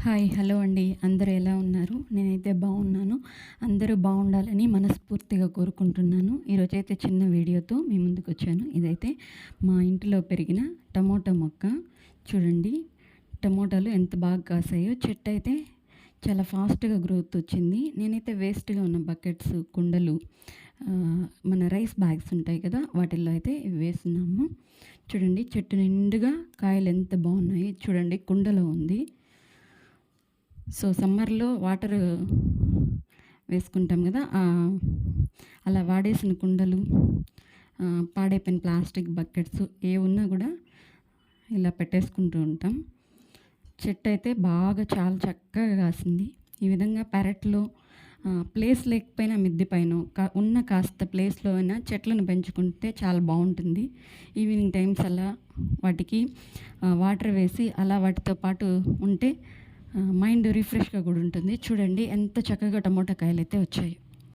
Hi hello అండి. అందరూ ఎలా ఉన్నారు? నేనైతే బాగున్నాను. అందరూ బాగుండాలని మనస్ఫూర్తిగా కోరుకుంటున్నాను. ఈరోజైతే చిన్న వీడియోతో మీ ముందుకు వచ్చాను. ఇదైతే మా ఇంటిలో పెరిగిన టమోటా మొక్క. చూడండి టమోటాలు ఎంత బాగా కాసాయో. చెట్టు అయితే చాలా ఫాస్ట్గా గ్రోత్ వచ్చింది. నేనైతే వేస్ట్గా ఉన్న బకెట్స్, కుండలు, మన రైస్ బ్యాగ్స్ ఉంటాయి కదా, వాటిల్లో అయితే ఇవి వేస్తున్నాము. చూడండి చెట్టు నిండుగా కాయలు ఎంత బాగున్నాయి. చూడండి కుండలో ఉంది. సో సమ్మర్లో వాటర్ వేసుకుంటాం కదా, అలా వాడేసిన కుండలు, పాడైపోయిన ప్లాస్టిక్ బకెట్స్ ఏ ఉన్నా కూడా ఇలా పెట్టేసుకుంటూ ఉంటాం. చెట్టు అయితే బాగా చాలా చక్కగా కాసింది. ఈ విధంగా పెరట్లో ప్లేస్ లేకపోయినా మిద్దె పైన ఉన్న కాస్త ప్లేస్లో అయినా చెట్లను పెంచుకుంటే చాలా బాగుంటుంది. ఈవినింగ్ టైమ్స్ అలా వాటికి వాటర్ వేసి అలా వాటితో పాటు ఉంటే మైండ్ రిఫ్రెష్గా కూడా ఉంటుంది. చూడండి ఎంత చక్కగా టమోటా కాయలు అయితే వచ్చాయి.